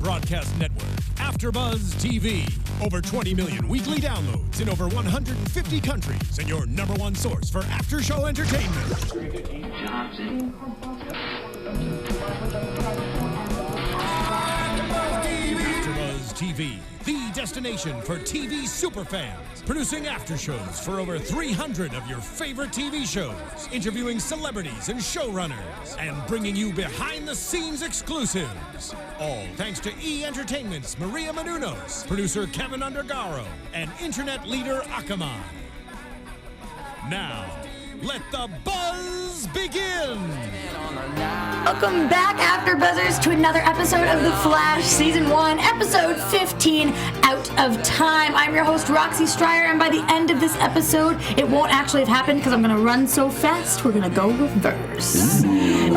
broadcast network, AfterBuzz TV. Over 20 million weekly downloads in over 150 countries, and your number one source for after-show entertainment. AfterBuzz TV, the destination for TV superfans. Producing aftershows for over 300 of your favorite TV shows, interviewing celebrities and showrunners, and bringing you behind-the-scenes exclusives. All thanks to E! Entertainment's Maria Menounos, producer Kevin Undergaro, and internet leader Akamai. Now, let the buzz begin! Welcome back, AfterBuzzers, to another episode of The Flash, Season 1, Episode 15, Out of Time. I'm your host, Roxy Striar, and by the end of this episode, it won't actually have happened because I'm going to run so fast, we're going to go reverse. In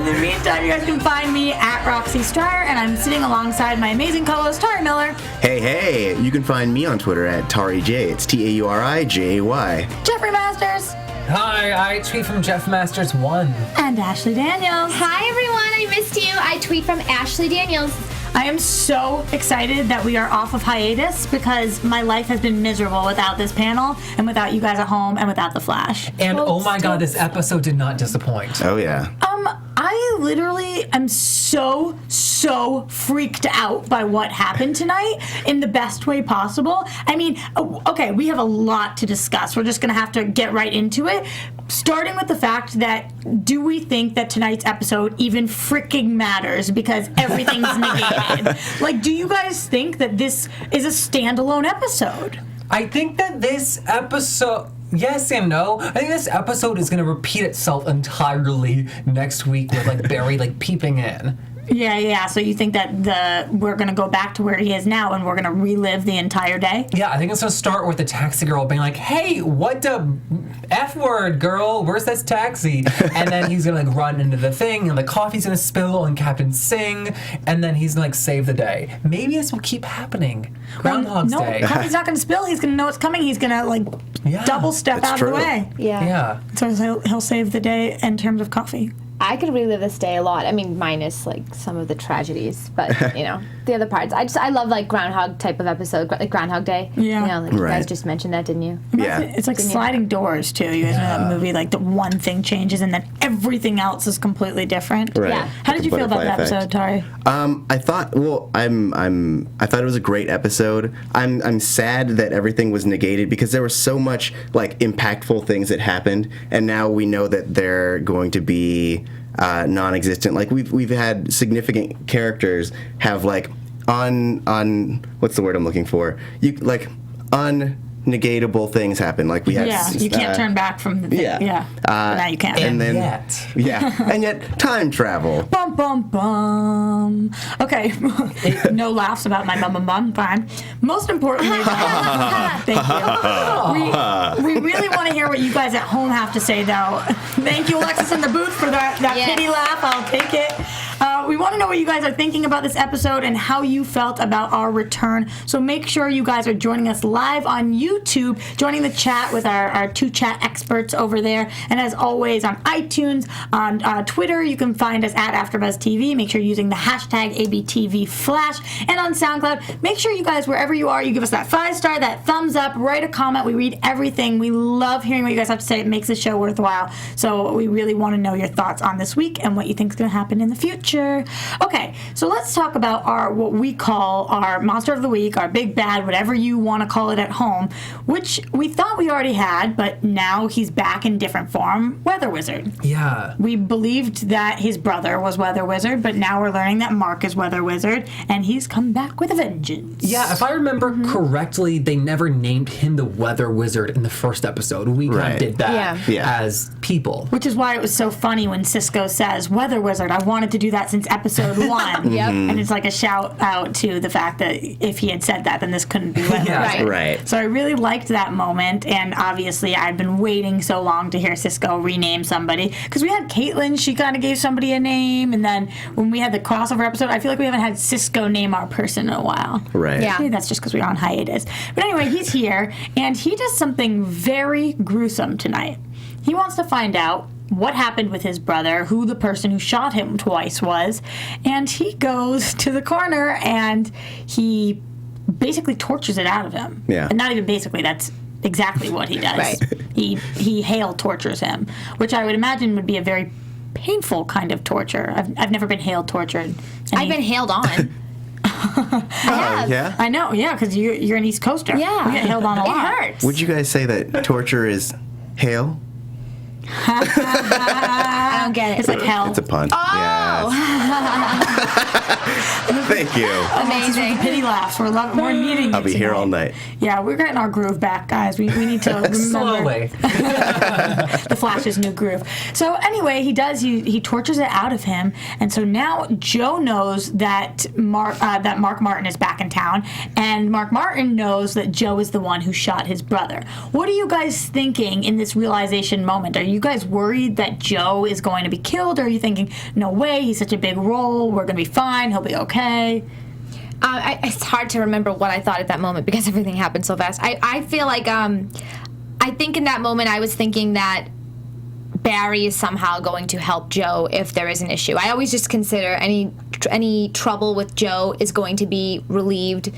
the meantime, you guys can find me at Roxy Striar, and I'm sitting alongside my amazing co-host, Tauri Miller. Hey, you can find me on Twitter at TauriJ. It's TauriJay. Jeffrey Masters. Hi, I tweet from Jeff Masters 1. And Ashley Daniels. Hi everyone, I missed you. I tweet from Ashley Daniels. I am so excited that we are off of hiatus because my life has been miserable without this panel and without you guys at home and without The Flash. And oh my god, this episode did not disappoint. Oh yeah. I literally am so freaked out by what happened tonight in the best way possible. I mean, okay, we have a lot to discuss. We're just going to have to get right into it. Starting with the fact that, do we think that tonight's episode even freaking matters because everything's negated? Like, do you guys think that this is a standalone episode? I think that this episode... Yes and no. I think this episode is going to repeat itself entirely next week with, like, Barry, like, peeping in. Yeah. So you think that we're going to go back to where he is now and we're going to relive the entire day? Yeah, I think it's going to start with the taxi girl being like, hey, what the F word, girl? Where's this taxi? And then he's going to, like, run into the thing, and the coffee's going to spill on Captain Singh, and then he's going to, like, save the day. Maybe this will keep happening. Groundhog's Day. No, coffee's not going to spill. He's going to know it's coming. He's going to, like, double step out of the way. Yeah. So he'll save the day in terms of coffee. I could relive this day a lot. I mean, minus like some of the tragedies, but you know, the other parts. I love like Groundhog type of episode, like Groundhog Day. Yeah. You know, like you guys just mentioned that, didn't you? Yeah. It's like sliding doors too. You guys know that movie, like the one thing changes and then everything else is completely different. Right. Yeah. How did you feel about that episode, Tari? I thought, I thought it was a great episode. I'm sad that everything was negated because there was so much like impactful things that happened, and now we know that they're going to be non-existent. Like we've had significant characters have like what's the word I'm looking for? Unnegatable things happen. Like we had you can't turn back from the thing. Yeah. Now you can't. And yet time travel. Bum bum bum. Okay. No laughs about my bum bum bum. Fine. Most importantly, thank you. We really want to hear what you guys at home have to say, though. Thank you, Alexis, in the booth, for that pity laugh. I'll take it. We want to know what you guys are thinking about this episode and how you felt about our return. So make sure you guys are joining us live on YouTube, joining the chat with our two chat experts over there. And as always, on iTunes, on Twitter, you can find us at AfterBuzzTV. Make sure you're using the hashtag ABTVFlash. And on SoundCloud, make sure you guys, wherever you are, you give us that 5-star, that thumbs up, write a comment. We read everything. We love hearing what you guys have to say. It makes the show worthwhile. So we really want to know your thoughts on this week and what you think is going to happen in the future. Okay, so let's talk about what we call our Monster of the Week, our Big Bad, whatever you want to call it at home, which we thought we already had, but now he's back in different form, Weather Wizard. Yeah. We believed that his brother was Weather Wizard, but now we're learning that Mark is Weather Wizard, and he's come back with a vengeance. Yeah, if I remember correctly, they never named him the Weather Wizard in the first episode. We kind of did that as people. Which is why it was so funny when Cisco says, Weather Wizard, I wanted to do that since episode 1. Yep. And it's like a shout out to the fact that if he had said that, then this couldn't be Weather Wizard. Right. So I really liked that moment, and obviously I've been waiting so long to hear Cisco rename somebody. Because we had Caitlin, she kind of gave somebody a name, and then when we had the crossover episode, I feel like we haven't had Cisco name our person in a while. Right. Yeah. Maybe that's just because we're on hiatus. But anyway, he's here, and he does something very gruesome tonight. He wants to find out what happened with his brother, who the person who shot him twice was, and he goes to the corner and he basically tortures it out of him. Yeah. And not even basically, that's exactly what he does. Right. He Hale tortures him, which I would imagine would be a very painful kind of torture. I've never been Hale tortured. I've been hailed on. Oh, yeah? I know, yeah, because you're an East Coaster. Yeah. We get hailed on a lot. It hurts. Would you guys say that torture is hail? I don't get it. It's like hell. It's a pun. Oh. Thank you. Amazing. Pity laughs. We're needing I'll be here all night. Yeah, we're getting our groove back, guys. We need to remember Slowly. the Flash's new groove. So anyway, he tortures it out of him, and so now Joe knows that Mark Martin is back in town, and Mark Martin knows that Joe is the one who shot his brother. What are you guys thinking in this realization moment? Are you guys worried that Joe is going to be killed, or are you thinking, no way, he's such a big role, we're going to be fine, he'll be okay? It's hard to remember what I thought at that moment because everything happened so fast. I feel like I think in that moment I was thinking that Barry is somehow going to help Joe if there is an issue. I always just consider any trouble with Joe is going to be relieved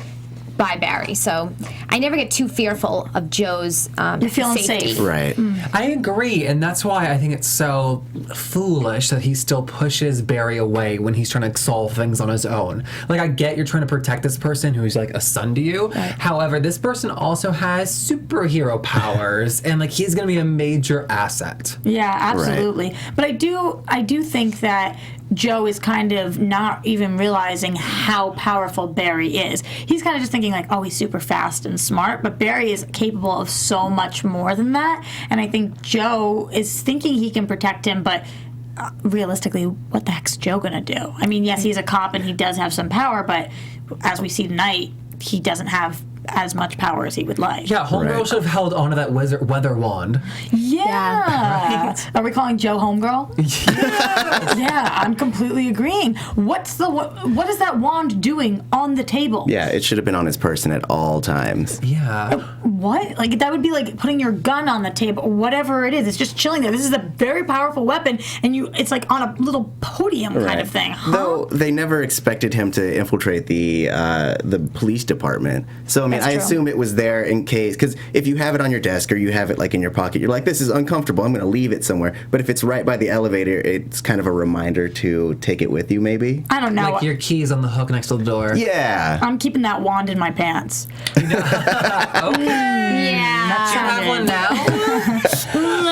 by Barry. So I never get too fearful of Joe's You're feeling safety. safe. Right. I agree, and that's why I think it's so foolish that he still pushes Barry away when he's trying to solve things on his own. Like, I get you're trying to protect this person who's like a son to you. Right. However, this person also has superhero powers, and like he's going to be a major asset. Yeah, absolutely. Right. But I do think that Joe is kind of not even realizing how powerful Barry is. He's kind of just thinking like, oh, he's super fast and smart, but Barry is capable of so much more than that. And I think Joe is thinking he can protect him, but realistically, what the heck's Joe gonna do? I mean, yes, he's a cop and he does have some power, but as we see tonight, he doesn't have as much power as he would like. Yeah, Homegirl should have held onto that weather wand. Yeah. Are we calling Joe Homegirl? Yeah, I'm completely agreeing. What is that wand doing on the table? Yeah, it should have been on his person at all times. Yeah. What? Like, that would be like putting your gun on the table, whatever it is. It's just chilling there. This is a very powerful weapon, and it's like on a little podium kind of thing. Huh? Though they never expected him to infiltrate the police department. So, I mean, I assume it was there in case, because if you have it on your desk or you have it like in your pocket, you're like, this is uncomfortable, I'm going to leave it somewhere. But if it's right by the elevator, it's kind of a reminder to take it with you, maybe. I don't know. Like your keys on the hook next to the door. Yeah. I'm keeping that wand in my pants. Okay. Yeah. You have one now?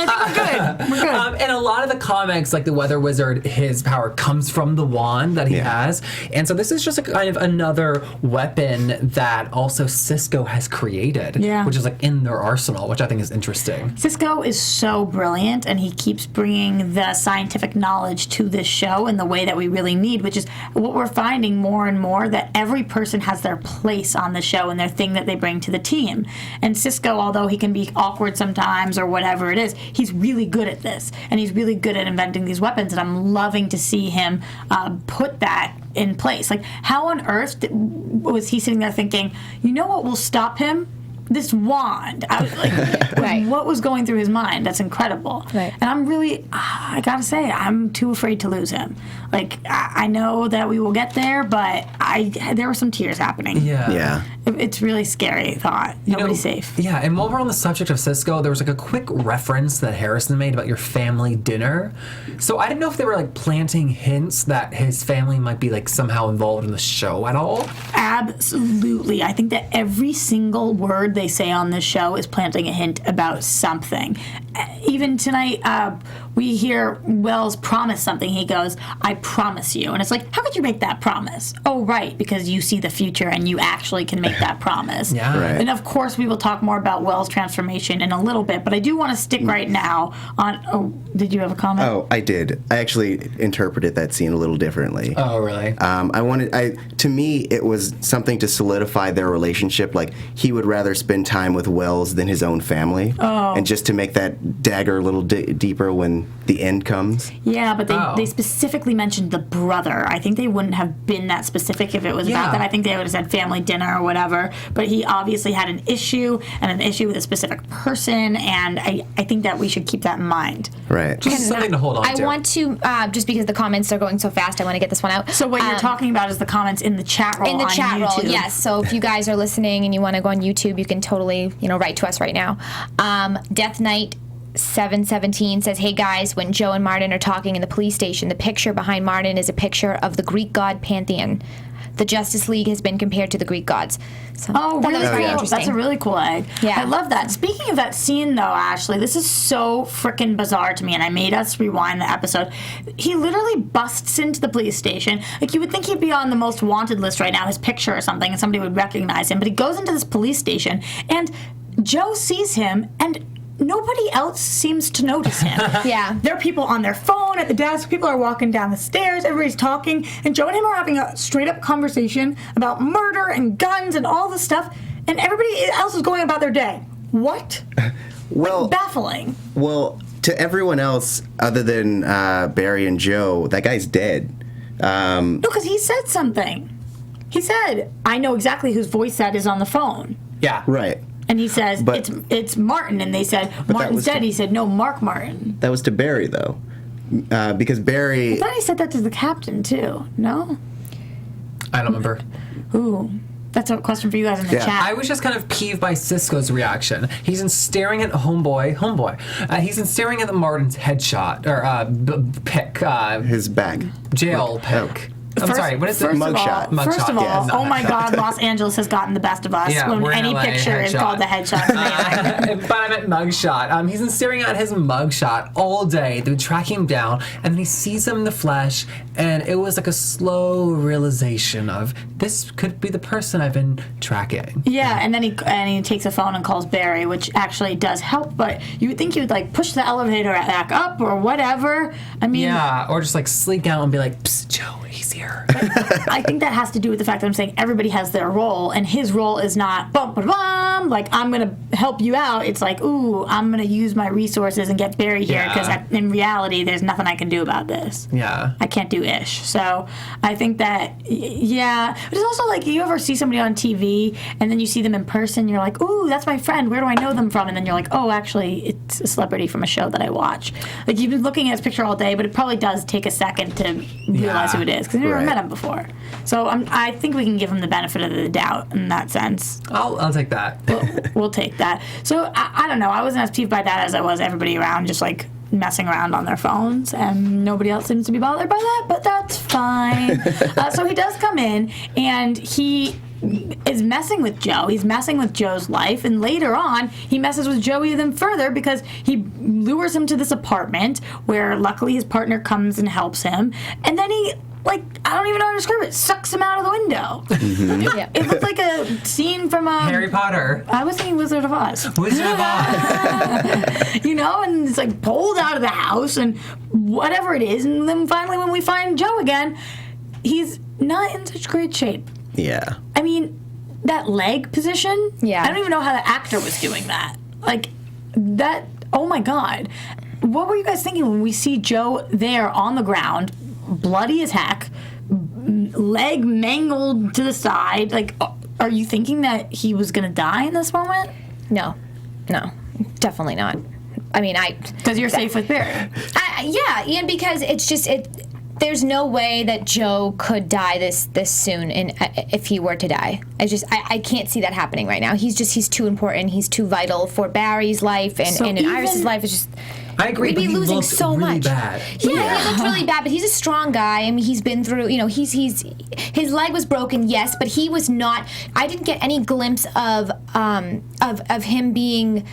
I think we're good. In a lot of the comics, like the Weather Wizard, his power comes from the wand that he has. And so this is just a kind of another weapon that also Cisco has created, which is like in their arsenal, which I think is interesting. Cisco is so brilliant, and he keeps bringing the scientific knowledge to this show in the way that we really need, which is what we're finding more and more, that every person has their place on the show and their thing that they bring to the team. And Cisco, although he can be awkward sometimes or whatever it is, he's really good at this, and he's really good at inventing these weapons, and I'm loving to see him put that in place. Like, how on earth was he sitting there thinking, you know what will stop him? This wand. I was like, what was going through his mind? That's incredible. Right. And I'm really, I gotta say, I'm too afraid to lose him. Like, I know that we will get there, but there were some tears happening. Yeah. It's really scary thought. Nobody's safe. Yeah, and while we're on the subject of Cisco, there was like a quick reference that Harrison made about your family dinner. So I didn't know if they were like planting hints that his family might be like somehow involved in the show at all. Absolutely. I think that every single word they say on this show is planting a hint about something. Even tonight, we hear Wells promise something. He goes, I promise you. And it's like, how could you make that promise? Oh, right, because you see the future and you actually can make that promise. Yeah. Right. And of course, we will talk more about Wells' transformation in a little bit, but I do want to stick right now on, did you have a comment? Oh, I did. I actually interpreted that scene a little differently. Oh, really? To me, it was something to solidify their relationship. Like, he would rather spend time with Wells than his own family. Oh. And just to make that dagger a little deeper when when the end comes. Yeah, but they specifically mentioned the brother. I think they wouldn't have been that specific if it was about that. I think they would have said family dinner or whatever. But he obviously had an issue with a specific person, and I think that we should keep that in mind. Right. Just something to hold on to. I want to, just because the comments are going so fast, I want to get this one out. So what you're talking about is the comments in the chat roll on YouTube. Yes. So if you guys are listening and you want to go on YouTube, you can totally, write to us right now. Death Knight 717 says, "Hey guys, when Joe and Martin are talking in the police station, the picture behind Martin is a picture of the Greek god pantheon. The Justice League has been compared to the Greek gods." So Really that was very cool. interesting. That's a really cool egg. Yeah. I love that. Speaking of that scene, though, Ashley, this is so freaking bizarre to me, and I made us rewind the episode. He literally busts into the police station. Like, you would think he'd be on the most wanted list right now, his picture or something, and somebody would recognize him. But he goes into this police station, and Joe sees him, and nobody else seems to notice him. Yeah. There are people on their phone at the desk. People are walking down the stairs. Everybody's talking. And Joe and him are having a straight-up conversation about murder and guns and all this stuff. And everybody else is going about their day. What? Well, Baffling. Well, to everyone else other than Barry and Joe, that guy's dead. No, because he said something. He said, "I know exactly whose voice that is on the phone." Yeah. Right. And he says, But- it's Martin. And they said, "Martin's was dead." to- He said, "No, Mark Martin." That was to Barry, though. Because Barry... I thought he said that to the captain, too. No? I don't remember. Ooh. That's a question for you guys in the Yeah. chat. I was just kind of peeved by Cisco's reaction. He's in staring at homeboy. He's in staring at the Martin's headshot, or pick, His back. jail pick. I'm sorry, what is it? Mugshot. First of all, Yes, not oh my headshot. God, Los Angeles has gotten the best of us. Yeah, when we're in any LA, picture is headshot. called the headshot. Amazing. But I meant mugshot. He's been staring at his mugshot all day. They've been tracking him down, and then he sees him in the flesh, and it was like a slow realization of, this could be the person I've been tracking. Yeah, and then he takes a phone and calls Barry, which actually does help. But you would think he would like push the elevator back up or whatever. I mean, Yeah, or just like slink out and be like, "Psst, Joe, he's here." I think that has to do with the fact that I'm saying everybody has their role, and his role is not bum ba bum, like I'm gonna help you out. It's like, ooh, I'm gonna use my resources and get Barry here because Yeah. in reality, there's nothing I can do about this. Yeah. I can't do ish. So I think that, yeah. But it's also like, you ever see somebody on TV and then you see them in person, you're like, ooh, that's my friend. Where do I know them from? And then you're like, oh, actually, it's a celebrity from a show that I watch. Like, you've been looking at his picture all day, but it probably does take a second to realize who it is because you've never Right. met him before. So I think we can give him the benefit of the doubt in that sense. I'll take that. We'll take that. So I don't know. I wasn't as peeved by that as I was everybody around just like messing around on their phones, and nobody else seems to be bothered by that, but that's fine. So he does come in, and he is messing with Joe. He's messing with Joe's life, and later on, he messes with Joe even further because he lures him to this apartment where luckily his partner comes and helps him, and then he, like, I don't even know how to describe it, sucks him out of the window. Yeah. It looked like a scene from Harry Potter. I was thinking Wizard of Oz. Wizard of Oz. You know, and it's like pulled out of the house and whatever it is. And then finally, when we find Joe again, he's not in such great shape. Yeah. I mean, that leg position, Yeah. I don't even know how the actor was doing that. Like, that, oh my God. What were you guys thinking when we see Joe there on the ground, bloody as heck, leg mangled to the side? Like, are you thinking that he was going to die in this moment? No, definitely not. I mean, Because you're safe with Barry. yeah, and because it's just there's no way that Joe could die this soon, and if he were to die, I can't see that happening right now. He's too important. He's too vital for Barry's life and in Iris's life. It's just. I agree, We'd but be he losing looked so really much. bad. Yeah, he looked really bad, but he's a strong guy. I mean, he's been through, his leg was broken, yes, but he was not. I didn't get any glimpse of him being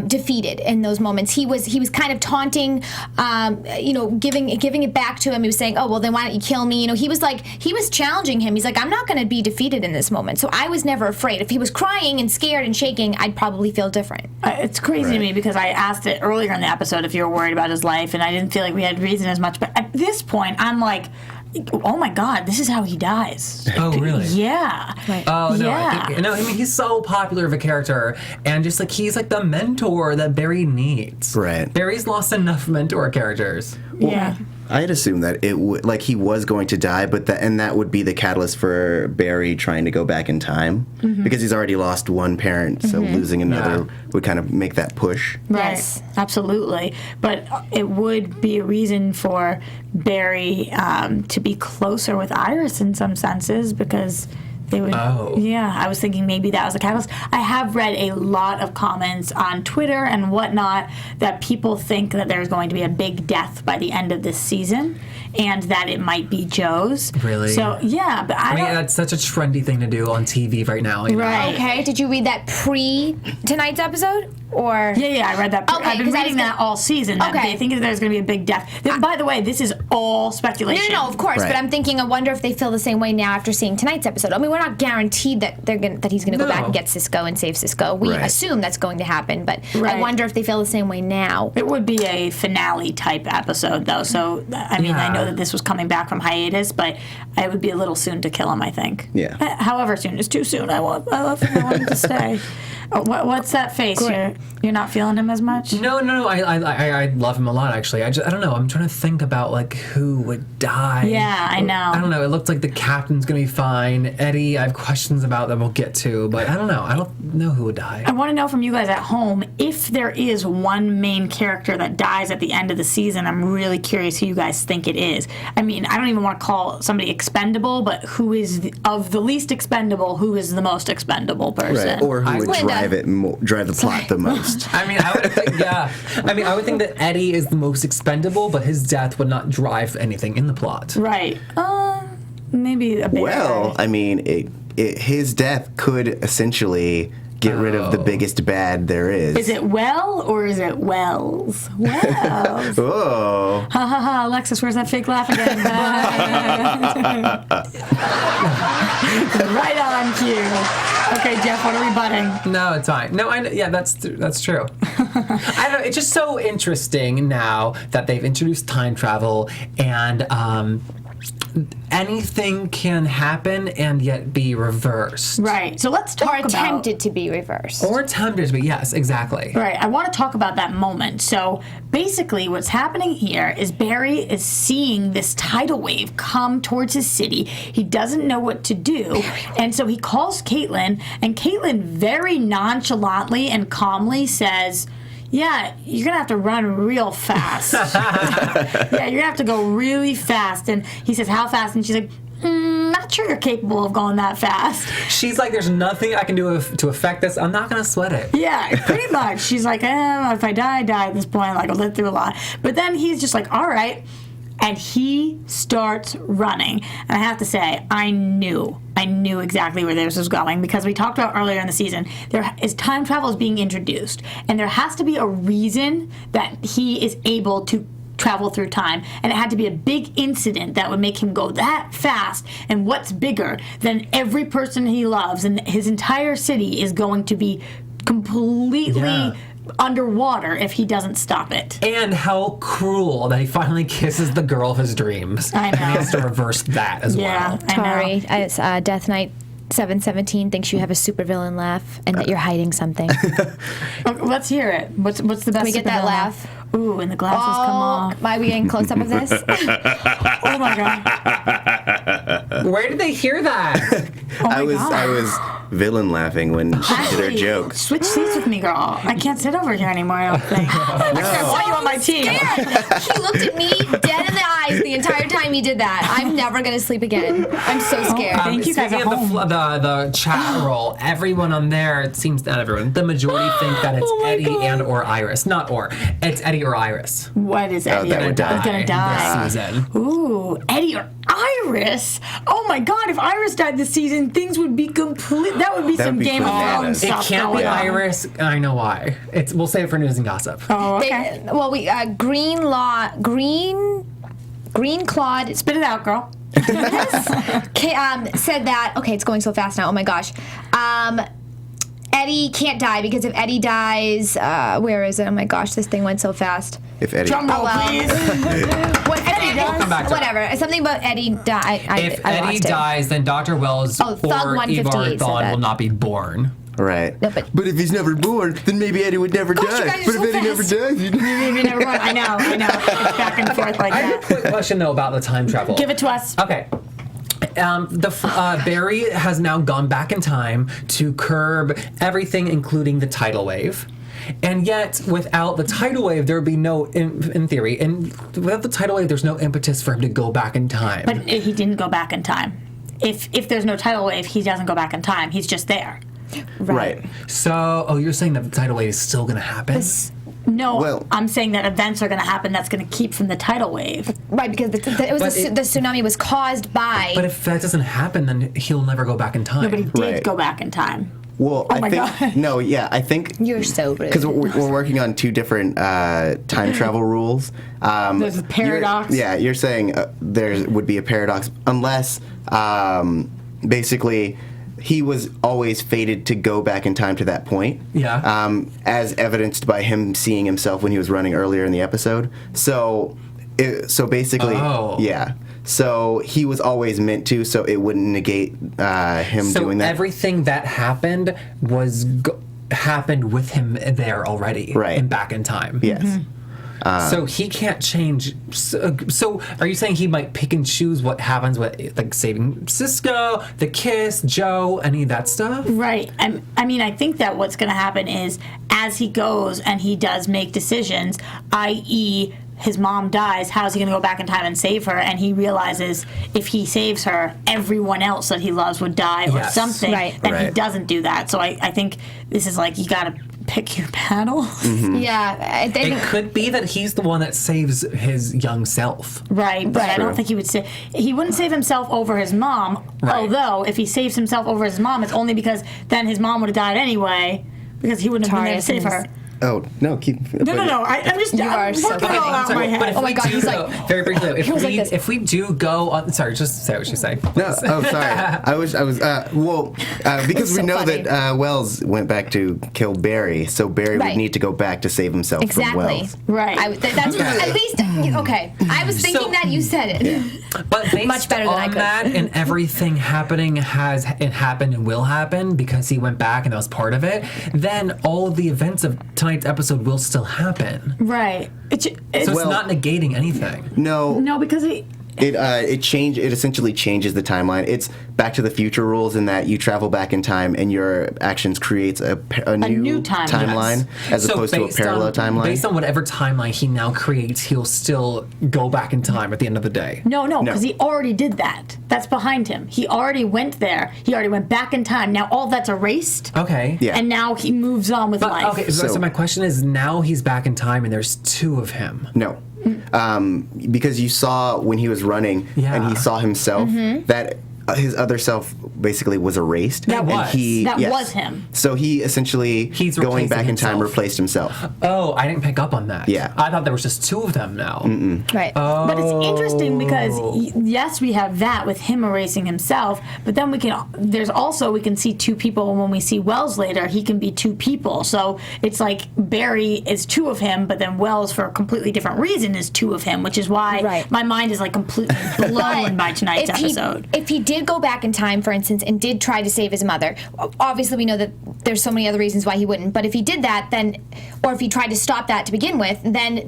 defeated in those moments. He was kind of taunting, giving it back to him. He was saying, "Oh, well, then why don't you kill me?" He was challenging him. He's like, "I'm not going to be defeated in this moment." So I was never afraid. If he was crying and scared and shaking, I'd probably feel different. It's crazy to me because I asked it earlier in the episode if you were worried about his life, and I didn't feel like we had reason as much. But at this point, I'm like, oh my God, this is how he dies. Oh, really? Yeah. Right. Oh, no. Yeah. I mean, he's so popular of a character, and just like he's like the mentor that Barry needs. Right. Barry's lost enough mentor characters. Yeah. I had assumed that it would, like, he was going to die, but that would be the catalyst for Barry trying to go back in time because he's already lost one parent, so losing another would kind of make that push. Right. Yes. Absolutely. But it would be a reason for Barry to be closer with Iris in some senses because they would. Oh. Yeah, I was thinking maybe that was the catalyst. I have read a lot of comments on Twitter and whatnot that people think that there's going to be a big death by the end of this season and that it might be Joe's. Really? So, yeah, but I mean, don't- that's such a trendy thing to do on TV right now. You know? Right. Okay, did you read that tonight's episode? Or Yeah, I read that. Okay, I've been 'cause I was reading that all season. That Okay. They think that there's going to be a big death. By the way, this is all speculation. No, of course. Right. But I'm thinking, I wonder if they feel the same way now after seeing tonight's episode. I mean, we're not guaranteed that that he's going to go back No. and get Cisco and save Cisco. We Right. assume that's going to happen, but I Right. wonder if they feel the same way now. It would be a finale type episode, though. So, I mean, I Yeah. know that this was coming back from hiatus, but it would be a little soon to kill him, I think. Yeah. However soon is too soon. I want him to stay. What's that face? You're not feeling him as much? No. I love him a lot, actually. I don't know. I'm trying to think about like who would die. Yeah, I know. I don't know. It looked like the captain's gonna be fine. Eddie, I have questions about that we'll get to, but I don't know. I don't know who would die. I want to know from you guys at home if there is one main character that dies at the end of the season. I'm really curious who you guys think it is. I mean, I don't even want to call somebody expendable, but who is of the least expendable? Who is the most expendable person? Right. Or who would Linda. drive the plot the most. I mean, I would think, yeah. I mean, I would think that Eddie is the most expendable, but his death would not drive anything in the plot. Right. Maybe a bit. Well, I mean, his death could essentially get rid of the biggest bad there is. Is it well or is it Wells? Wells. Oh. Ha ha ha, Alexis, where's that fake laugh again? Right on cue. Okay, Jeff, what are we butting? No, it's fine. No, yeah, that's true. I don't know. It's just so interesting now that they've introduced time travel and anything can happen and yet be reversed. Right, so let's talk Or about... attempted to be reversed. Or attempted to be, yes, exactly. Right, I want to talk about that moment. So basically what's happening here is Barry is seeing this tidal wave come towards his city. He doesn't know what to do. And so he calls Caitlin, and Caitlin very nonchalantly and calmly says, yeah, you're going to have to run real fast. Yeah, you're going to have to go really fast. And he says, how fast? And she's like, not sure you're capable of going that fast. She's like, there's nothing I can do to affect this. I'm not going to sweat it. Yeah, pretty much. She's like, if I die, I die at this point. Like, I'll live through a lot. But then he's just like, all right. And he starts running. And I have to say, I knew exactly where this was going because we talked about earlier in the season, there is time travel is being introduced. And there has to be a reason that he is able to travel through time. And it had to be a big incident that would make him go that fast. And what's bigger than every person he loves and his entire city is going to be completely... Yeah. underwater if he doesn't stop it. And how cruel that he finally kisses the girl of his dreams. I know. And he has to reverse that as Yeah, well. I know. Tauri, it's Death Knight 717 thinks you have a supervillain laugh and that you're hiding something. Okay, let's hear it. What's the best? Can we get that supervillain laugh? Ooh, and the glasses come off. Am I getting close up of this? Oh my god. Where did they hear that? Oh my I god. was villain laughing when she did her Ashley, joke. Switch seats with me, girl. I can't sit over here anymore, I don't think. I want you on my team. He looked at me dead in the eyes the entire time he did that. I'm never going to sleep again. I'm so scared. Thank you guys Speaking at of home. the chat roll, everyone on there, it seems not everyone, the majority think that it's Oh my Eddie God. and or Iris. Not or. It's Eddie or Iris. What is Eddie? that would die. Gonna die. This season. Ooh, Eddie or Iris? Oh my god, if Iris died this season, things would be complete. That would be some be Game of bananas. Thrones It stuff can't be going on. Iris. I know why. We'll save it for news and gossip. Oh, okay. Green Claude Spit it out, girl. said that. Okay, it's going so fast now. Oh my gosh. Eddie can't die because if Eddie dies, where is it? Oh my gosh, this thing went so fast. If Eddie. Drum roll, please. What Eddie dies? Come back to Whatever. Something about Eddie die. If I Eddie lost it. dies, then Dr. Wells Oh, Thug or 158 Ivar said Dawn that. will not be born. Right. No, but- if he's never born, then maybe Eddie would never Gosh, you die. guys are But so if Eddie fast. never dies, Maybe never mind. I know. It's back and forth like I have a that. quick question though about the time travel. Give it to us. Okay. Barry has now gone back in time to curb everything, including the tidal wave. And yet, without the tidal wave, there would be no, in theory, and without the tidal wave, there's no impetus for him to go back in time. But he didn't go back in time. If there's no tidal wave, he doesn't go back in time. He's just there. Right. So, you're saying that the tidal wave is still going to happen? No, Well- I'm saying that events are going to happen that's going to keep from the tidal wave. Right, because the tsunami was caused by. But if that doesn't happen, then he'll never go back in time. No, but he did Right. go back in time. Well, Oh my I think God. no, yeah, I think You're so rude. because we're working on two different time travel rules. There's a paradox. You're saying there would be a paradox unless basically he was always fated to go back in time to that point. Yeah. As evidenced by him seeing himself when he was running earlier in the episode. So basically, Oh. yeah. So he was always meant to, so it wouldn't negate him So doing that. everything that happened happened with him there already. Right. And back in time. Yes. So he can't change. So are you saying he might pick and choose what happens with, like, saving Cisco, the kiss, Joe, any of that stuff? Right. I mean, I think that what's going to happen is as he goes and he does make decisions, i.e., his mom dies, how's he going to go back in time and save her? And he realizes if he saves her, everyone else that he loves would die or Yes. something. Right. Then he Right. doesn't do that. So I think this is like you got to pick your battles. Mm-hmm. Yeah, I think. It could be that he's the one that saves his young self. Right, but I true. don't think he would say he wouldn't save himself over his mom. Right. Although if he saves himself over his mom, it's only because then his mom would have died anyway because he wouldn't have been there to save her. Oh no! Keep No. I'm just You are I'm so working it funny. all out in my But head. if Oh my we God, do he's go, like- very briefly, he was like this. if we do go on, sorry, just say what she's saying. No, oh sorry. I was because we so know funny. that Wells went back to kill Barry, so Barry Right. would need to go back to save himself from Exactly. Wells. Right. That's at least okay. I was thinking So- that you said it. But based Much better than on I could. that and everything happening it happened and will happen because he went back and that was part of it, then all of the events of tonight's episode will still happen. Right. So it's Well- not negating anything. No, because It essentially changes the timeline. It's Back to the Future rules in that you travel back in time and your actions creates a new timeline as So opposed to a based parallel on- timeline. Based on whatever timeline he now creates, he'll still go back in time at the end of the day. No, No. because he already did that. That's behind him. He already went there. He already went back in time. Now all that's erased. Okay. Yeah. And now he moves on with But, life. okay, so So- my question is now he's back in time and there's two of him. No. Because you saw when he was running Yeah. and he saw himself that his other self basically was erased. That and was. he, That yes. was him. So he essentially, He's going replacing back in time, himself. replaced himself. Oh, I didn't pick up on that. Yeah. I thought there was just two of them now. Right. But it's interesting because yes, we have that with him erasing himself, but then we can see two people when we see Wells later, he can be two people. So it's like Barry is two of him, but then Wells for a completely different reason is two of him, which is why Right. my mind is like completely blown by tonight's episode. If he did go back in time, for instance, and did try to save his mother, obviously we know that there's so many other reasons why he wouldn't. But if he did that, then, or if he tried to stop that to begin with, then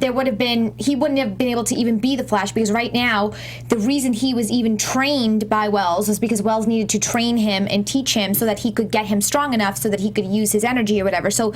he wouldn't have been able to even be the Flash, because right now the reason he was even trained by Wells was because Wells needed to train him and teach him so that he could get him strong enough so that he could use his energy or whatever. So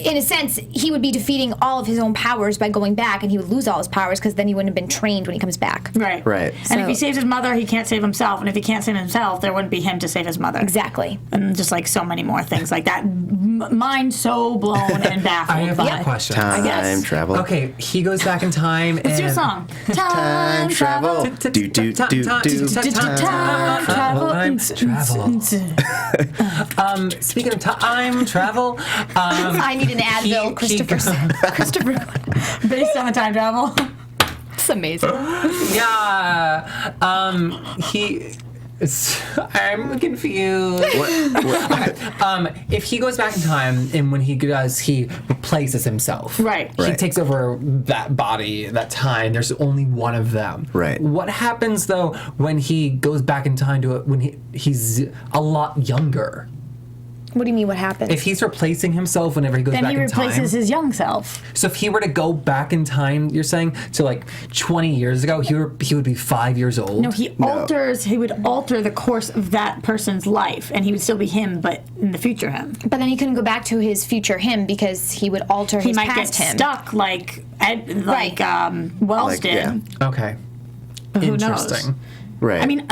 in a sense, he would be defeating all of his own powers by going back, and he would lose all his powers because then he wouldn't have been trained when he comes back. Right. Right. And if he So- saves his mother, he can't save himself. And if he can't save himself, there wouldn't be him to save his mother. Exactly. And just like so many more things like that. Mind so blown and baffled. I have by one question. Time guess. travel. Okay, he goes back in time and... Let's do a song. Time travel. Do, do, do, do. Time travel. Speaking of time travel, I need an Advil, he Christopher. Christopher. Based on the time travel. It's amazing. yeah, I'm confused. Okay. If he goes back in time, and when he does, he replaces himself. Right. He takes over that body, that time. There's only one of them. Right. What happens though when he goes back in time to it when he's a lot younger? What do you mean? What happens? If he's replacing himself whenever he goes Then back he in time. replaces his young self. So if he were to go back in time, you're saying to like 20 years ago, he would be 5 years old. No, he would alter the course of that person's life, and he would still be him, but in the future him. But then he couldn't go back to his future him because he would alter He his might past get him. stuck like Wells Like, did. yeah. Okay. Who knows? Interesting. Right. I mean,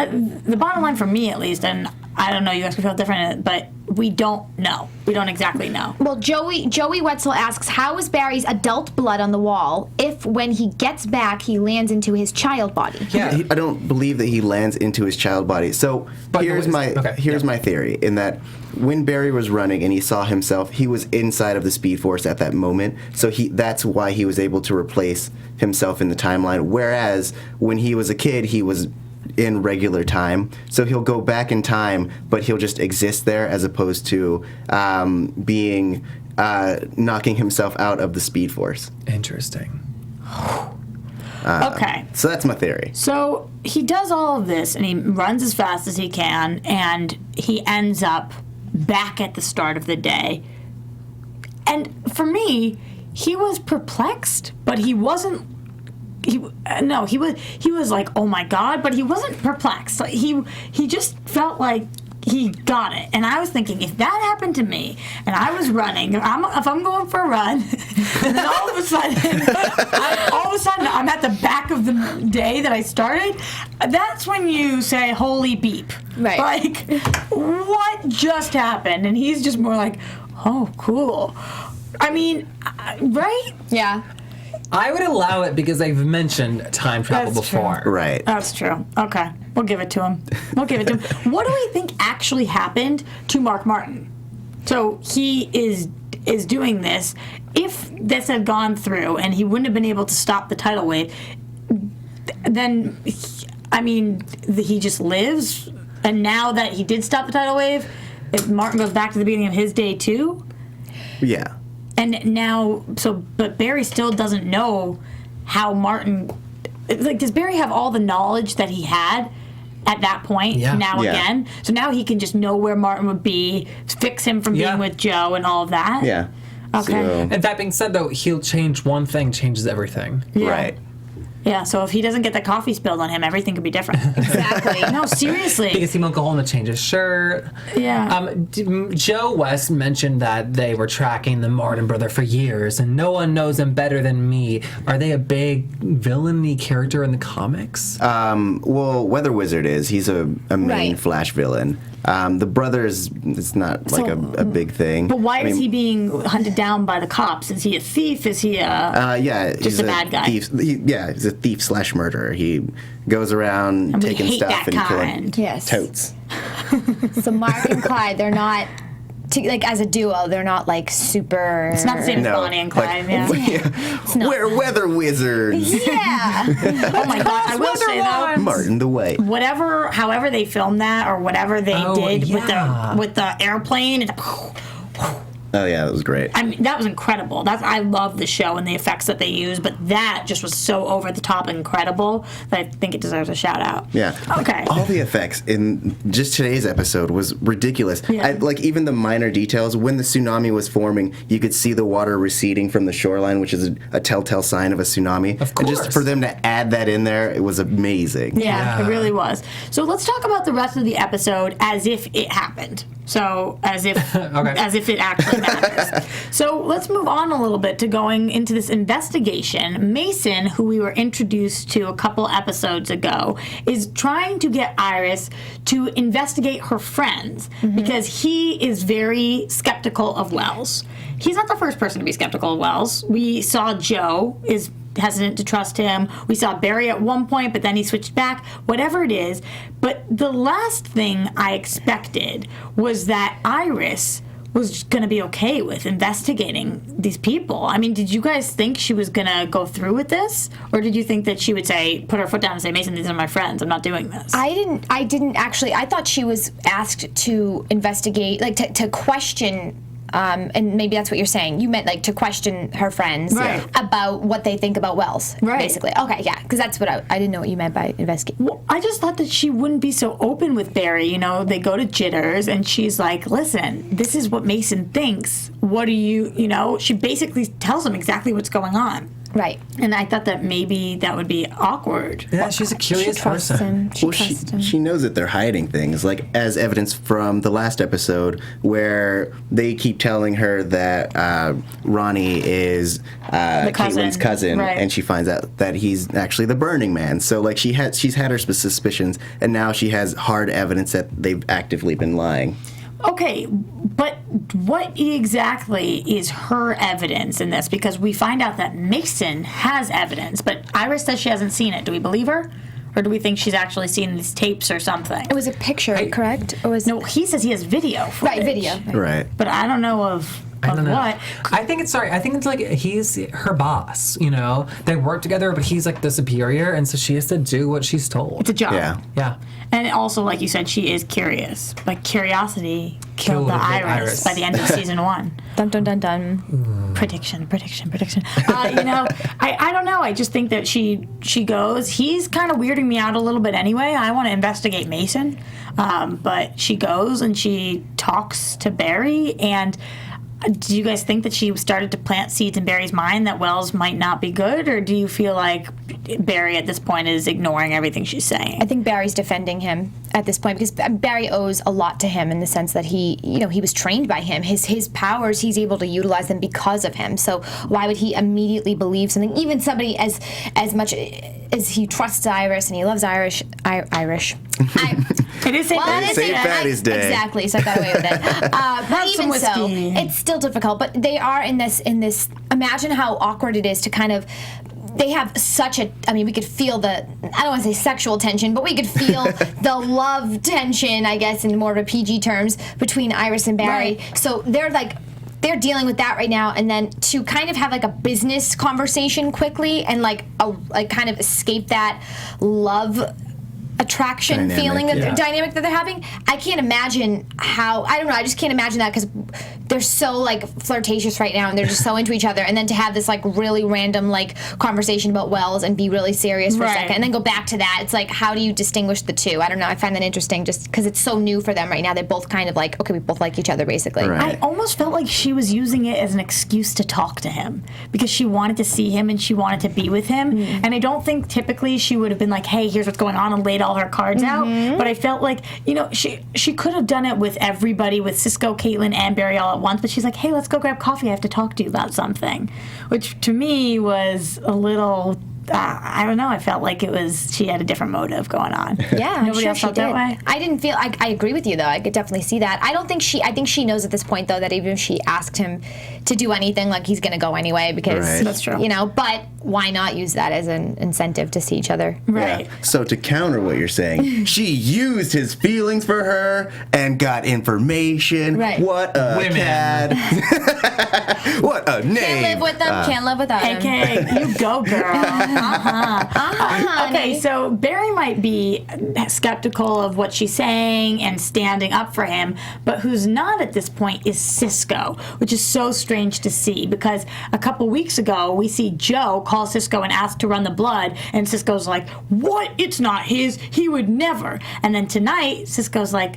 the bottom line for me, at least, and I don't know, you guys can feel different, but we don't know. We don't exactly know. Well, Joey Wetzel asks, how is Barry's adult blood on the wall if when he gets back he lands into his child body? Yeah. I don't believe that he lands into his child body. So But here's my theory, in that when Barry was running and he saw himself, he was inside of the Speed Force at that moment. So that's why he was able to replace himself in the timeline. Whereas when he was a kid, he was in regular time, so he'll go back in time, but he'll just exist there as opposed to knocking himself out of the Speed Force. Interesting. Okay. So that's my theory. So he does all of this, and he runs as fast as he can, and he ends up back at the start of the day. And for me, he was perplexed, but he wasn't. He was like, oh my God, but he wasn't perplexed. Like, he just felt like he got it. And I was thinking, if that happened to me and I was running, if I'm going for a run, and then all of a sudden I'm at the back of the day that I started, that's when you say, holy beep. Right. Like, what just happened? And he's just more like, oh, cool. I mean, right? Yeah. I would allow it because they've mentioned time travel That's true. before. Right. That's true. Okay. We'll give it to him. What do we think actually happened to Mark Martin? So he is doing this. If this had gone through and he wouldn't have been able to stop the tidal wave, then, he just lives. And now that he did stop the tidal wave, if Martin goes back to the beginning of his day too. Yeah. And now, but Barry still doesn't know how Martin. Like, does Barry have all the knowledge that he had at that point now again? So now he can just know where Martin would be, fix him from being with Joe and all of that? Yeah. Okay. So, And that being said, though, he'll change one thing, changes everything. Yeah. Right. Yeah, so if he doesn't get the coffee spilled on him, everything could be different. Exactly. No, seriously. Because he won't go home to change his shirt. Yeah. Joe West mentioned that they were tracking the Martin brother for years, and no one knows them better than me. Are they a big villainy character in the comics? Well, Weather Wizard is. He's a main Right. Flash villain. The brother is not like a big thing. But why is he being hunted down by the cops? Is he a thief? Is he a... Just he's a bad guy? Thief. He's a thief/murderer. He goes around And we taking hate stuff that and killing kind. Yes. totes. So Mark and Clyde, they're not, as a duo, they're not like super... It's not the same as No, Bonnie and Clyde, like, It's not. We're weather wizards. Yeah. Oh my God, I will say though... Martin the Way. However they filmed that, or whatever they did yeah. with the airplane, and Oh yeah, that was great. I mean, that was incredible. I love the show and the effects that they use, but that just was so over the top and incredible that I think it deserves a shout out. Yeah. Okay. All the effects in just today's episode was ridiculous. Yeah. Like even the minor details. When the tsunami was forming, you could see the water receding from the shoreline, which is a telltale sign of a tsunami. Of And just course. for them to add that in there, it was amazing. Yeah, Yeah. it really was. So let's talk about the rest of the episode as if it happened. So as if it actually matters. So let's move on a little bit to going into this investigation. Mason, who we were introduced to a couple episodes ago, is trying to get Iris to investigate her friends because he is very skeptical of Wells. He's not the first person to be skeptical of Wells. We saw Joe is hesitant to trust him. We saw Barry at one point, but then he switched back. Whatever it is. But the last thing I expected was that Iris was going to be okay with investigating these people. I mean, did you guys think she was going to go through with this? Or did you think that she would say, put her foot down and say, Mason, these are my friends, I'm not doing this? I didn't actually. I thought she was asked to investigate, like to question. And maybe that's what you're saying. You meant like to question her friends about what they think about Wells, basically. Okay, yeah, because that's what I didn't know what you meant by investigate. Well, I just thought that she wouldn't be so open with Barry. You know, they go to Jitters, and she's like, listen, this is what Mason thinks. What do you know? She basically tells him exactly what's going on. Right. And I thought that maybe that would be awkward. Yeah, she's a curious person. She knows that they're hiding things, like as evidence from the last episode where they keep telling her that Ronnie is Caitlin's cousin, and she finds out that he's actually the Burning Man. So like she's had her suspicions, and now she has hard evidence that they've actively been lying. Okay, but what exactly is her evidence in this? Because we find out that Mason has evidence, but Iris says she hasn't seen it. Do we believe her? Or do we think she's actually seen these tapes or something? It was a picture, correct? Or was no, he says he has video footage. Right, video. Right. But I don't know of what. I think it's like he's her boss, you know? They work together, but he's like the superior, and so she has to do what she's told. It's a job. Yeah. And also, like you said, she is curious. But curiosity killed the Iris by the end of season 1. Dun dun dun dun. Prediction. You know, I don't know. I just think that she goes. He's kind of weirding me out a little bit anyway. I want to investigate Mason. But she goes and she talks to Barry. And do you guys think that she started to plant seeds in Barry's mind that Wells might not be good? Or do you feel like Barry at this point is ignoring everything she's saying? I think Barry's defending him at this point because Barry owes a lot to him in the sense that he was trained by him. His powers, he's able to utilize them because of him. So why would he immediately believe something? Even somebody as much as he trusts Iris and he loves Irish. It is St. Patty's Day. Exactly, so I got away with it. But even so, it's still difficult. But they are in this. Imagine how awkward it is to kind of. They have such a. I mean, we could feel the. I don't want to say sexual tension, but we could feel the love tension, I guess, in more of a PG terms, between Iris and Barry. Right. So they're dealing with that right now, and then to kind of have like a business conversation quickly and like kind of escape that love attraction feeling of dynamic that they're having. I can't imagine how. I don't know. I just can't imagine that because they're so like flirtatious right now and they're just so into each other, and then to have this like really random like conversation about Wells and be really serious for a second and then go back to that. It's like, how do you distinguish the two? I don't know. I find that interesting just because it's so new for them right now. They both kind of like, okay, we both like each other basically. I almost felt like she was using it as an excuse to talk to him because she wanted to see him and she wanted to be with him. And I don't think typically she would have been like, hey, here's what's going on, and laid all her cards out. But I felt like, she could have done it with everybody, with Cisco, Caitlin, and Barry all at once. But she's like, hey, let's go grab coffee. I have to talk to you about something. Which to me was a little... I don't know. I felt like she had a different motive going on. Yeah, nobody else felt that way. I didn't feel. I agree with you though. I could definitely see that. I think she knows at this point though that even if she asked him to do anything, like he's going to go anyway because that's true. But why not use that as an incentive to see each other? Right. Yeah. So to counter what you're saying, she used his feelings for her and got information. Right. What a cad. What a name. Can't live with them. Can't live without them. Okay, you go, girl. Okay, so Barry might be skeptical of what she's saying and standing up for him, but who's not at this point is Cisco, which is so strange to see because a couple weeks ago we see Joe call Cisco and ask to run the blood, and Cisco's like, what? It's not his. He would never. And then tonight, Cisco's like,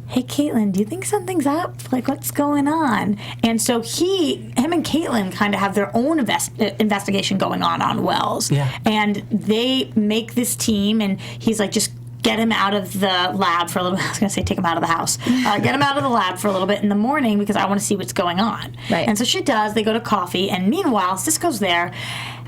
hey, Caitlin, do you think something's up? Like, what's going on? And so him and Caitlin kind of have their own investigation going on Wells. Yeah. And they make this team, and he's like, just get him out of the lab for a little bit. I was going to say take him out of the house. Get him out of the lab for a little bit in the morning because I want to see what's going on. Right. And so she does. They go to coffee, and meanwhile, Cisco's there.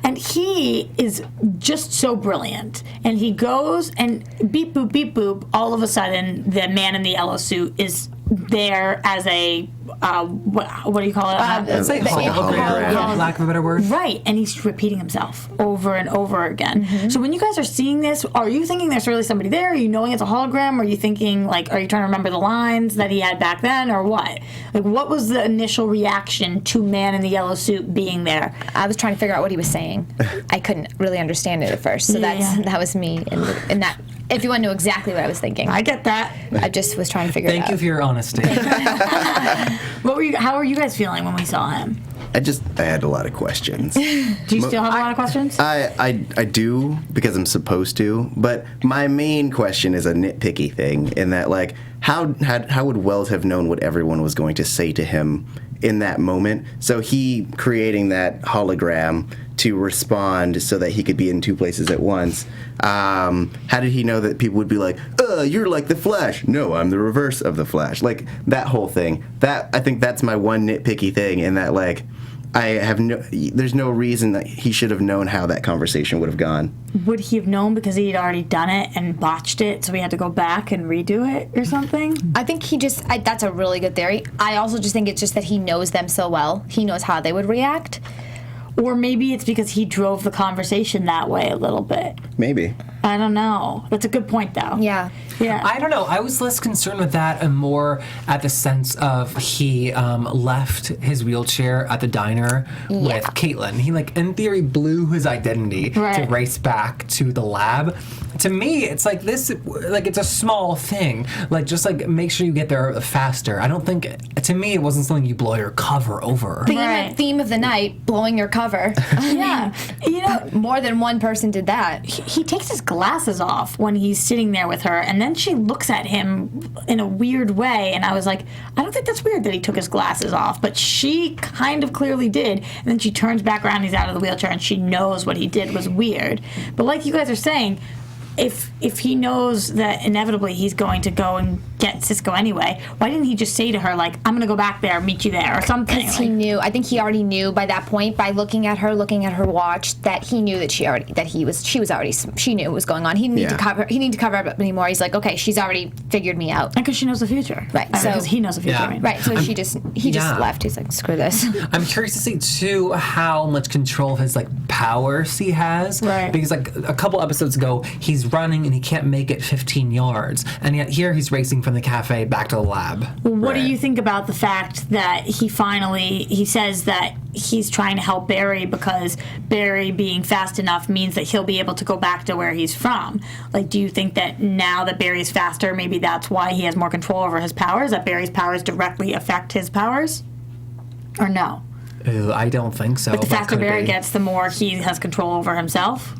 And he is just so brilliant. And he goes and beep, boop, all of a sudden, the man in the yellow suit is there as a what do you call it? It's like hologram, for lack of a better word. Right, and he's repeating himself over and over again. So when you guys are seeing this, are you thinking there's really somebody there? Are you knowing it's a hologram? Are you thinking, like, are you trying to remember the lines that he had back then, or what? Like, what was the initial reaction to Man in the Yellow Suit being there? I was trying to figure out what he was saying. I couldn't really understand it at first, so that was me in that. If you want to know exactly what I was thinking, I get that. I just was trying to figure it out. Thank you for your honesty. How were you guys feeling when we saw him? I had a lot of questions. Do you still have a lot of questions? I do, because I'm supposed to, but my main question is a nitpicky thing in that, like, how would Wells have known what everyone was going to say to him in that moment? So he creating that hologram to respond so that he could be in two places at once. How did he know that people would be like, you're like the Flash? No, I'm the reverse of the Flash. Like, that whole thing. I think that's my one nitpicky thing, in that, like, there's no reason that he should have known how that conversation would have gone. Would he have known because he'd already done it and botched it, so he had to go back and redo it or something? I think that's a really good theory. I also just think it's just that he knows them so well. He knows how they would react. Or maybe it's because he drove the conversation that way a little bit. Maybe. I don't know. That's a good point, though. Yeah. Yeah. I don't know. I was less concerned with that and more at the sense of he left his wheelchair at the diner with Caitlin. He, like, in theory, blew his identity to race back to the lab. To me, it's like this, like, it's a small thing. Like, just, like, make sure you get there faster. I don't think, to me, it wasn't something you blow your cover over. Theme of the night, blowing your cover. Yeah. You know, more than one person did that. he takes his glasses off when he's sitting there with her, and then she looks at him in a weird way, and I was like, I don't think that's weird that he took his glasses off, but she kind of clearly did, and then she turns back around, he's out of the wheelchair, and she knows what he did was weird. But like you guys are saying, if he knows that inevitably he's going to go and get Cisco anyway, why didn't he just say to her, like, I'm going to go back there, meet you there, or something? Because he knew. I think he already knew by that point, by looking at her watch, that he knew that she knew what was going on. He didn't need to cover. He didn't to cover up anymore. He's like, okay, she's already figured me out. And because she knows the future, right? So because he knows the future, Yeah. Right. So he just left. He's like, screw this. I'm curious to see too how much control of his, like, powers he has. Right. Because, like, a couple episodes ago, he's running and he can't make it 15 yards, and yet here he's racing from the cafe back to the lab. What do you think about the fact that he says that he's trying to help Barry because Barry being fast enough means that he'll be able to go back to where he's from? Like, do you think that now that Barry's faster, maybe that's why he has more control over his powers, that Barry's powers directly affect his powers? Or no? Ooh, I don't think so. But the faster could Barry be. gets, the more he has control over himself?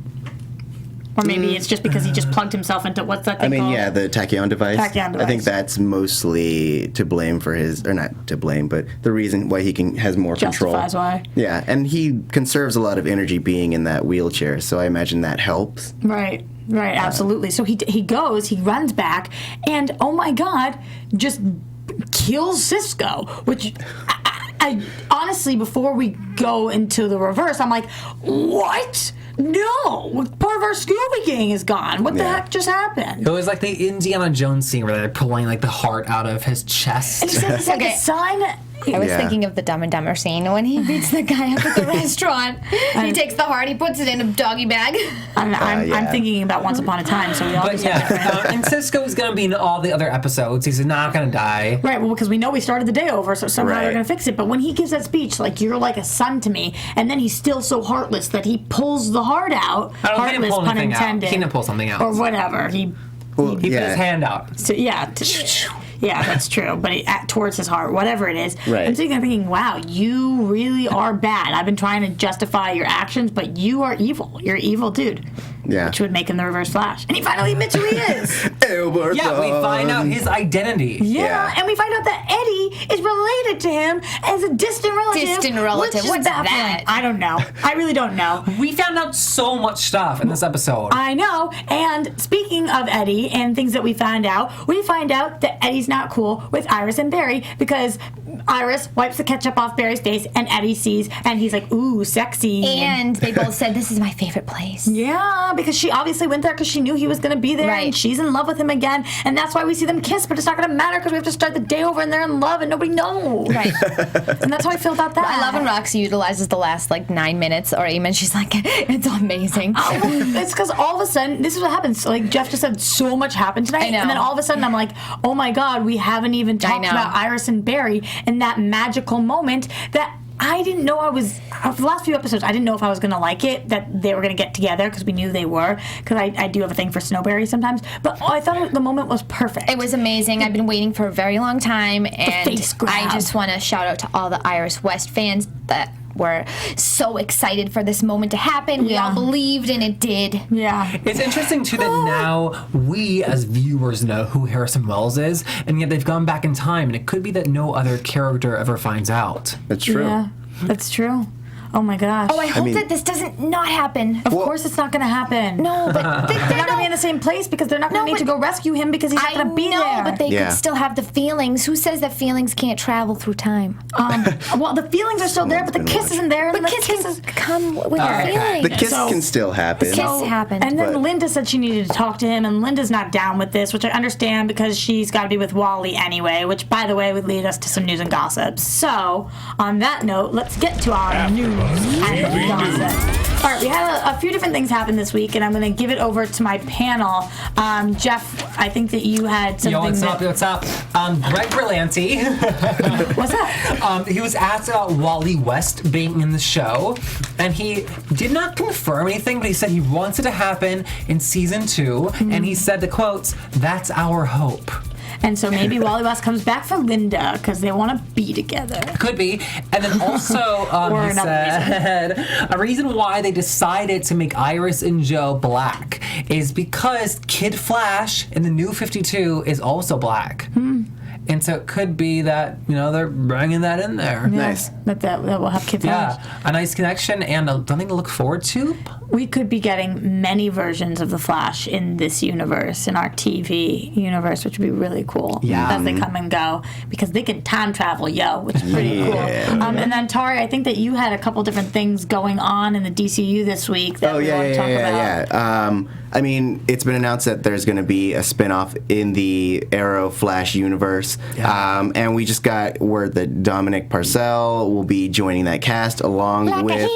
Or maybe it's just because he just plugged himself into, what's that thing called? Yeah, the tachyon device. Tachyon device. I think that's mostly to blame for his, or not to blame, but the reason why he has more control. Justifies why. Yeah, and he conserves a lot of energy being in that wheelchair, so I imagine that helps. Right, absolutely. So he runs back, and oh my God, just kills Cisco, which I honestly, before we go into the reverse, I'm like, what? No, part of our Scooby Gang is gone. What the heck just happened? It was like the Indiana Jones scene where they're pulling, like, the heart out of his chest. And it's like a sign. I was thinking of the Dumb and Dumber scene when he beats the guy up at the restaurant. He takes the heart, he puts it in a doggy bag. I'm thinking about Once Upon a Time, so we all But just have different. and Cisco's gonna be in all the other episodes. He's not gonna die. Right, well, because we know we started the day over, so somehow they're Right. going to fix it. But when he gives that speech, like, you're like a son to me, and then he's still so heartless that he pulls the heart out. I don't think he heartless, pulled pun anything out. intended. He didn't pull something out. Or whatever. He put his hand out. So, yeah, that's true. But towards his heart, whatever it is. Right. I'm sitting there thinking, wow, you really are bad. I've been trying to justify your actions, but you are evil. You're an evil dude. Yeah. Which would make him the Reverse Flash. And he finally admits who he is. Yeah, we find out his identity. Yeah, and we find out that Eddie is related to him as a distant relative. Distant relative. Which is What's baffling. that? I don't know. I really don't know. We found out so much stuff in this episode. I know. And speaking of Eddie and things that we find out that Eddie's not cool with Iris and Barry because Iris wipes the ketchup off Barry's face and Eddie sees and he's like, ooh, sexy. And they both said, this is my favorite place. Yeah, because she obviously went there because she knew he was going to be there, Right. and she's in love with him again, and that's why we see them kiss, but it's not going to matter because we have to start the day over and they're in love and nobody knows. Right. And that's how I feel about that. I love when Roxy utilizes the last 9 minutes or 8 minutes. She's like, it's amazing. It's because all of a sudden, this is what happens. So, Jeff just said so much happened tonight, I know. and then all of a sudden I'm like, oh my God, we haven't even talked know. about Iris and Barry and that magical moment that I didn't know for the last few episodes, I didn't know if I was going to like it, that they were going to get together, because we knew they were, because I do have a thing for Snowberry sometimes, but I thought the moment was perfect. It was amazing. I've been waiting for a very long time, and face grab. I just want to shout out to all the Iris West fans that were so excited for this moment to happen. We Yeah. all believed, and it did. Yeah. It's interesting too that now we as viewers know who Harrison Wells is, and yet they've gone back in time, and it could be that no other character ever finds out. That's true. Yeah, that's true. Oh my gosh. Oh, I hope mean- that this doesn't not happen. Of course it's not going to happen. No, but They're not going to be in the same place because they're not going to need to go rescue him because he's not going to be there. but they Yeah. could still have the feelings. Who says that feelings can't travel through time? Well, the feelings are still there, but the Someone's kiss been isn't there. And But then the kisses kisses come with Okay. feelings. The kiss So- can still happen. Kiss happened. And then But- Linda said she needed to talk to him, and Linda's not down with this, which I understand because she's got to be with Wally anyway, which, by the way, would lead us to some news and gossip. So, on that note, let's get to our news and gossip. All right, we had a few different things happen this week, and I'm going to give it over to my panel. Jeff, I think that you had something. Yo, what's up? Greg Berlanti. What's that? He was asked about Wally West being in the show, and he did not confirm anything, but he said he wants it to happen in season 2, and he said the quotes, "That's our hope." And so maybe Wally West comes back for Linda because they want to be together. Could be. And then also, Or he another said a reason why they decided to make Iris and Joe black is because Kid Flash in the new 52 is also black. And so it could be that, they're bringing that in there. Nice. That will have kids. Yeah, a nice connection and something to look forward to. We could be getting many versions of the Flash in this universe, in our TV universe, which would be really cool. Yeah. As they come and go, because they can time travel, which is pretty cool. And then Tauri, I think that you had a couple different things going on in the DCU this week that we want to talk about. Yeah. I mean, it's been announced that there's going to be a spin-off in the Arrow Flash universe. Yeah. And we just got word that Dominic Parcell will be joining that cast along with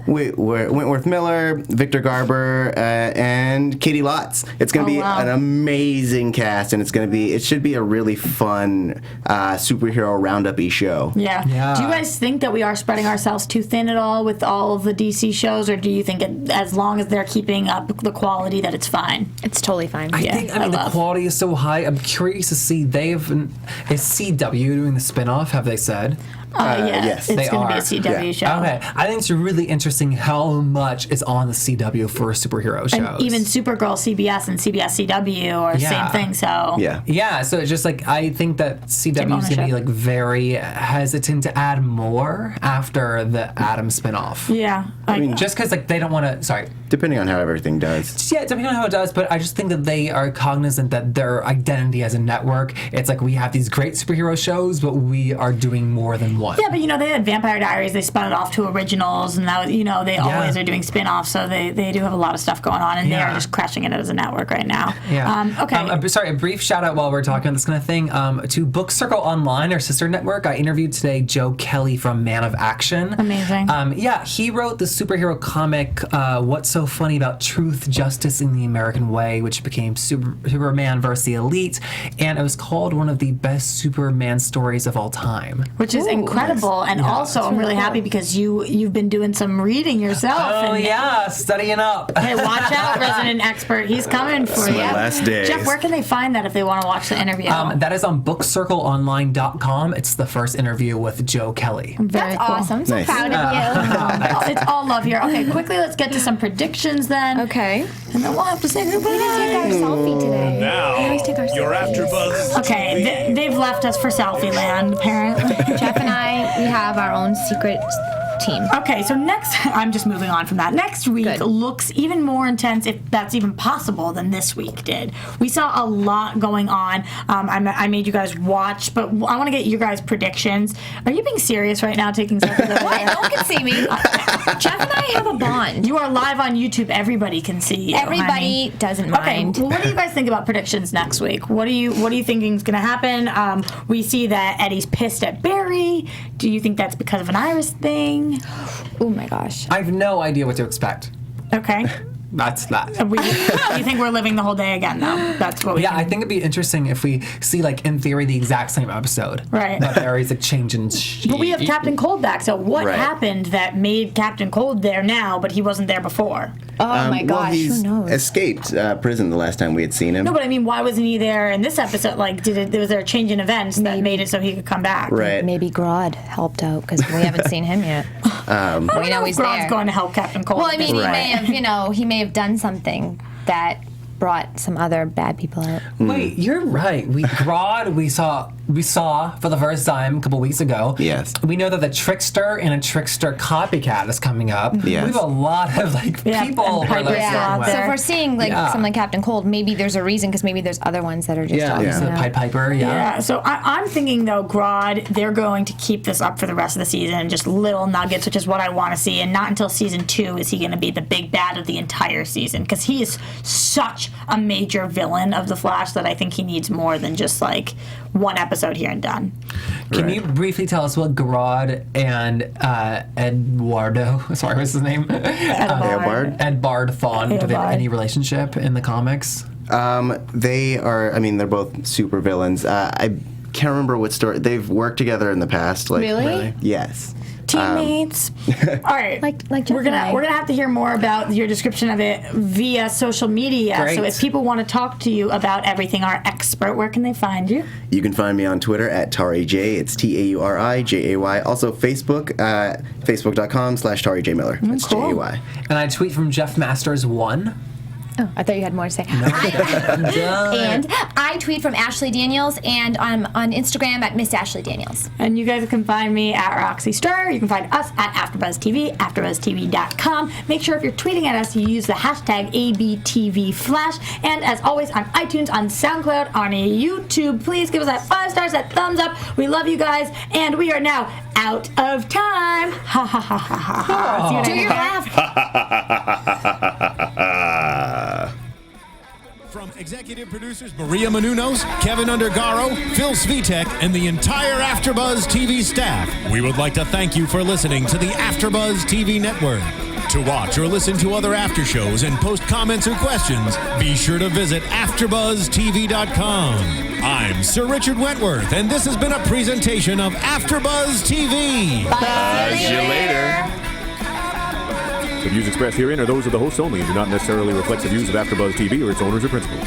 Wentworth Miller, Victor Garber, and Katie Lotz. It's going to be an amazing cast, and it should be a really fun superhero roundup-y show. Yeah. Yeah. Do you guys think that we are spreading ourselves too thin at all with all of the DC shows, or do you think as long as they're keeping up the quality that it's fine? It's totally fine. I Yeah, think, I the love. quality is so high. I'm curious to see, is CW doing the spin-off, have they said? Yes, it's they going to be are. a CW show. Okay, I think it's really interesting how much is on the CW for superhero shows. And even Supergirl CBS and CBS CW are the Yeah. same thing, so. Yeah, so it's just I think that CW is going to be very hesitant to add more after the Adam spinoff. Yeah. I mean, Just because they don't want to. Sorry. depending on how everything does. Yeah, depending on how it does, but I just think that they are cognizant that their identity as a network, it's we have these great superhero shows, but we are doing more than one. Yeah, but they had Vampire Diaries, they spun it off to originals, and now, they always are doing spin-offs, so they do have a lot of stuff going on, and they are just crushing it as a network right now. Yeah. Okay. Sorry, a brief shout out while we're talking about this kind of thing to Book Circle Online, our sister network. I interviewed today Joe Kelly from Man of Action. Amazing. He wrote the superhero comic What's So Funny About Truth, Justice in the American Way, which became Superman vs. the Elite, and it was called one of the best Superman stories of all time. Which is incredible, and also I'm really happy because you've been doing some reading yourself. Oh, and yeah, studying up. Hey, watch out, resident expert. He's coming for you. my last days. Jeff, where can they find that if they want to watch the interview? That is on bookcircleonline.com. It's the first interview with Joe Kelly. Very That's cool. awesome. I'm so Nice. proud of you. It's all love here. Okay, quickly, let's get to some predictions then. Okay. And then we'll have to say We didn't take our goodbye. selfie today. We Now, always take our your selfies. AfterBuzz Okay, they've left us for Selfie Land, apparently. Jeff and I, we have our own secret team. Okay, so next, I'm just moving on from that. Next week Good. looks even more intense, if that's even possible, than this week did. We saw a lot going on. I made you guys watch, but I want to get your guys' predictions. Are you being serious right now, taking selfies? What? No one can see me. Jeff and I have a bond. You are live on YouTube. Everybody can see you. Everybody honey. doesn't Okay, mind. well, what do you guys think about predictions next week? What do you thinking is going to happen? We see that Eddie's pissed at Barry. Do you think that's because of an Iris thing? Oh my gosh. I have no idea what to expect. Okay. That's that. You think we're living the whole day again, though? That's what we Yeah, can- I think it'd be interesting if we see, like, in theory, the exact same episode. Right. But Barry's, like, changing shit. But we have Captain Cold back, so what Right. happened that made Captain Cold there now, but he wasn't there before? Oh my Well, gosh. he's Who knows? escaped prison the last time we had seen him. No, but I mean, why wasn't he there in this episode? Like, was there a change in events that made it so he could come back? Right. Maybe Grodd helped out because we haven't seen him yet. I don't We know he's Grodd's there. going to help Captain Cold. Well, I mean, Right. he may have done something that brought some other bad people out. Wait, you're right. Grodd we saw for the first time a couple weeks ago. Yes. We know that the Trickster and a Trickster copycat is coming up. Yes. We have a lot of Yeah, people and we're Piper's like, still out with. there. So if we're seeing something like Captain Cold, maybe there's a reason because maybe there's other ones that are just Yeah, obviously so out. Pied Piper, Yeah, so I'm thinking, though, Grodd, they're going to keep this up for the rest of the season, just little nuggets, which is what I want to see, and not until season 2 is he going to be the big bad of the entire season, because he is such a major villain of The Flash that I think he needs more than just, like, one episode here and done. Can Right. you briefly tell us what Grodd and Eduardo, sorry, what's his name? Eobard? Edbard Thawne, do they have Eobard. any relationship in the comics? They are. I mean, they're both super villains. I can't remember what story they've worked together in the past. Like, Really? Yes. Teammates. All right, Like Jeff we're and I. gonna have to hear more about your description of it via social media. Great. So if people want to talk to you about everything, our expert, where can they find you? You can find me on Twitter at TauriJ. It's TaurijAY. Also Facebook, facebook.com/TauriJ Miller. That's cool. JAY. And I tweet from Jeff Masters 1. Oh, I thought you had more to say. And I tweet from Ashley Daniels and on Instagram at Miss Ashley Daniels. And you guys can find me at Roxy Striar. You can find us at AfterBuzzTV, AfterBuzzTV.com. Make sure if you're tweeting at us, you use the hashtag ABTVFlash. And as always, on iTunes, on SoundCloud, on YouTube, please give us that 5 stars, that thumbs up. We love you guys. And we are now out of time. Ha ha ha ha ha ha. See what I Do did your there? laugh. From executive producers Maria Menounos, Kevin Undergaro, Phil Svitek, and the entire AfterBuzz TV staff, we would like to thank you for listening to the AfterBuzz TV network. To watch or listen to other after shows and post comments or questions, be sure to visit AfterBuzzTV.com. I'm Sir Richard Wentworth, and this has been a presentation of AfterBuzz TV. See you later. The views expressed herein are those of the hosts only and do not necessarily reflect the views of AfterBuzz TV or its owners or principals.